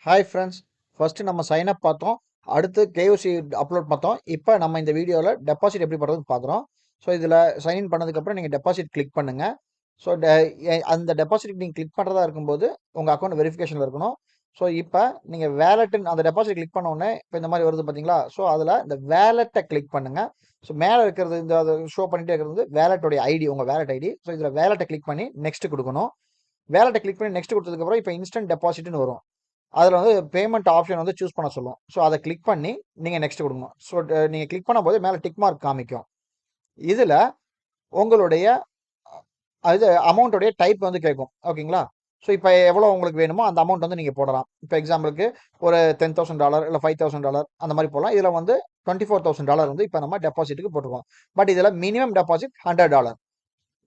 Hi friends. First நம்ம sign up பார்த்தோம். அடுத்து கேஒய்சி அப்லோட் பார்த்தோம். இப்போ நம்ம இந்த வீடியோல டெபாசிட் எப்படி பண்றதுன்னு பார்க்குறோம். ஸோ இதில சைன் இன் பண்ணதுக்கப்புறம் நீங்க டெபாசிட் கிளிக் பண்ணுங்க. ஸோ அந்த டெபாசிட்க்கு நீங்க கிளிக் பண்றதா இருக்கும்போது, உங்க அக்கவுண்ட் வெரிஃபிகேஷன்ல இருக்கணும். ஸோ இப்ப நீங்க வேலட்ன்னு அந்த டெபாசிட் கிளிக் பண்ண உடனே, இப்ப இந்த மாரி வருது பார்த்தீங்களா? ஸோ அதில இந்த வேலட்ட கிளிக் பண்ணுங்க. ஸோ மேல இருக்கிறது இந்த அது ஷோ பண்ணிட்டே இருக்கிறது வந்து வேலட்டோடைய ஐடி, உங்க வேலட் ஐடி. ஸோ இதில வேலட்ட கிளிக் பண்ணி நெக்ஸ்ட் குடுக்கணும். வேலட்ட கிளிக் பண்ணி நெக்ஸ்ட் குடுத்ததுக்கப்புறம், இப்ப இன்ஸ்டன்ட் டெபாசிட்ன்னு வரும். அதில வந்து பேமெண்ட் ஆப்ஷன் வந்து சூஸ் பண்ண சொல்லும். ஸோ அத கிளிக் பண்ணி நீங்க நெக்ஸ்ட் குடுக்கணும். ஸோ நீங்க கிளிக் பண்ணும்போது மேல டிக் மார்க் காமிக்கும். இதுல உங்களுடைய அது அமௌண்ட்டோடைய டைப் வந்து கேட்கும். ஓகேங்களா? ஸோ இப்ப எவ்வளோ உங்களுக்கு வேணுமோ அந்த அமௌண்ட் வந்து நீங்க போடலாம். இப்ப எக்ஸாம்பிளுக்கு ஒரு $10,000 இல்ல $5,000 அந்த மாரி போடலாம். இதுல வந்து $24,000 வந்து இப்ப நம்ம டெபாசிட்க்கு போட்டுருக்கோம். பட் இதுல மினிமம் டெபாசிட் $100.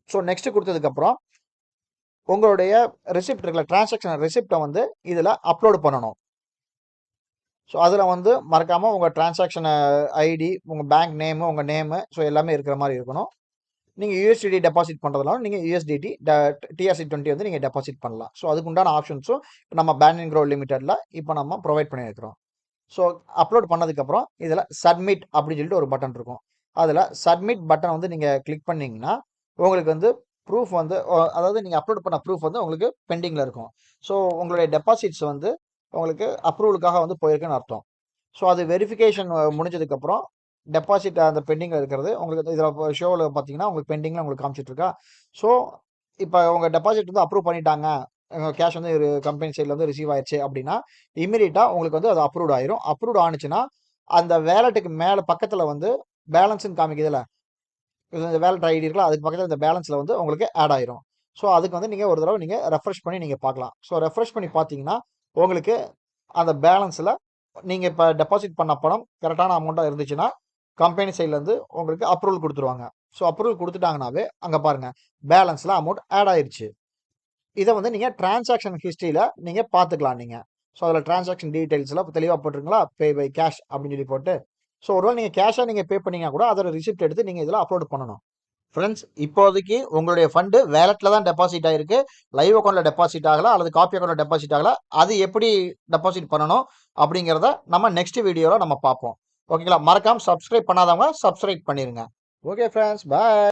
ஸோ நெக்ஸ்ட் குடுத்ததுக்கப்புறம் உங்களுடைய ரிசிப்ட் இருக்குல்ல, டிரான்சாக்ஷன் ரிசிப்ட்ட வந்து இதுல அப்லோட் பண்ணணும். ஸோ அதில வந்து மறக்காம உங்க டிரான்சாக்ஷன் ஐடி, உங்க பேங்க் நேமு, உங்க நேமு ஸோ எல்லாமே இருக்கிற மாரி இருக்கணும். நீங்க யுஎஸ்டிடி டெபாசிட் பண்றதுனால நீங்க யுஎஸ்டிடி TRC20 வந்து நீங்க டெபாசிட் பண்ணலாம். ஸோ அதுக்கு உண்டான ஆப்ஷன்ஸும் நம்ம பேன் அண்ட் க்ரோ லிமிடெட்ல இப்ப நம்ம புரொவைட் பண்ணியிருக்கிறோம். ஸோ அப்லோட் பண்ணதுக்கப்புறம் இதில சப்மிட் அப்படின்னு சொல்லிட்டு ஒரு பட்டன் இருக்கும். அதில சப்மிட் பட்டன் வந்து நீங்க கிளிக் பண்ணீங்கன்னா, உங்களுக்கு வந்து ப்ரூஃப் வந்து அதாவது நீங்க அப்லோட் பண்ண ப்ரூஃப் வந்து உங்களுக்கு பெண்டிங்ல இருக்கும். ஸோ உங்களுடைய டெபாசிட்ஸ் வந்து உங்களுக்கு அப்ரூவலுக்காக வந்து போயிருக்குன்னு அர்த்தம். ஸோ அது வெரிஃபிகேஷன் முடிஞ்சதுக்கப்புறம் டெபாசிட் அந்த பெண்டிங்ல இருக்கிறது உங்களுக்கு இதில ஷோல பார்த்தீங்கன்னா, உங்களுக்கு பெண்டிங்ல உங்களுக்கு காமிச்சிட்டு இருக்கா? ஸோ இப்ப உங்க டெபாசிட் வந்து அப்ரூவ் பண்ணிட்டாங்க. கேஷ் வந்து ஒரு கம்பெனி சைட்ல வந்து ரிசீவ் ஆயிருச்சு அப்படின்னா, இம்மீடியட்டா உங்களுக்கு வந்து அது அப்ரூவ்ட் ஆயிரும். அப்ரூவ்ட் ஆனுச்சுன்னா, அந்த வேலட்டுக்கு மேல பக்கத்துல வந்து பேலன்ஸ்ன்னு காமிக்குதுல்ல. இந்த வேலட் ஐடி இருக்குல்ல, அதுக்கு பக்கத்துல இந்த பேலன்ஸ்ல வந்து உங்களுக்கு ஆட் ஆயிரும். ஸோ அதுக்கு வந்து நீங்க ஒரு தடவ நீங்க ரெஃப்ரெஷ் பண்ணி நீங்க பார்க்கலாம். ஸோ ரெஃப்ரெஷ் பண்ணி பார்த்தீங்கன்னா, உங்களுக்கு அந்த பேலன்ஸ்ல நீங்க இப்ப டெபாசிட் பண்ண பணம் கரெக்ட்டான அமௌண்ட்டா இருந்துச்சுன்னா, கம்பெனி சைட்ல இருந்து உங்களுக்கு அப்ரூவல் குடுத்துருவாங்க. ஸோ அப்ரூவல் குடுத்துட்டாங்கன்னாவே, அங்க பாருங்க பேலன்ஸ்ல அமௌண்ட் ஆட் ஆயிருச்சு. இத வந்து நீங்க டிரான்சாக்ஷன் ஹிஸ்டரியில நீங்க பார்த்துக்கலாம் நீங்க. ஸோ அதில டிரான்சாக்ஷன் டீட்டெயில்ஸ்லாம் தெளிவா போட்டிருக்குங்களா? பே பை கேஷ் அப்படின்னு சொல்லி போட்டு. ஸோ ஒருவேள நீங்க கேஷா நீங்க பே பண்ணீங்கன்னா கூட அதோட ரிசிப்ட் எடுத்து நீங்க இதில அப்லோட் பண்ணணும். ஃபிரெண்ட்ஸ், இப்போதைக்கு உங்களுடைய ஃபண்ட் வேலட்ல தான் டெபாசிட் ஆயிருக்கு. லைவ் அக்கவுண்ட்ல டெபாசிட் ஆகல அல்லது காப்பி அக்கவுண்ட்ல டெபாசிட் ஆகல. அது எப்படி டெபாசிட் பண்ணணும் அப்படிங்கிறத நம்ம நெக்ஸ்ட் வீடியோல நம்ம பார்ப்போம். ஓகேங்களா? மறக்காம சப்ஸ்கிரைப் பண்ணாதவங்க சப்ஸ்கிரைப் பண்ணிருங்க. ஓகே ஃபிரெண்ட்ஸ், பாய்.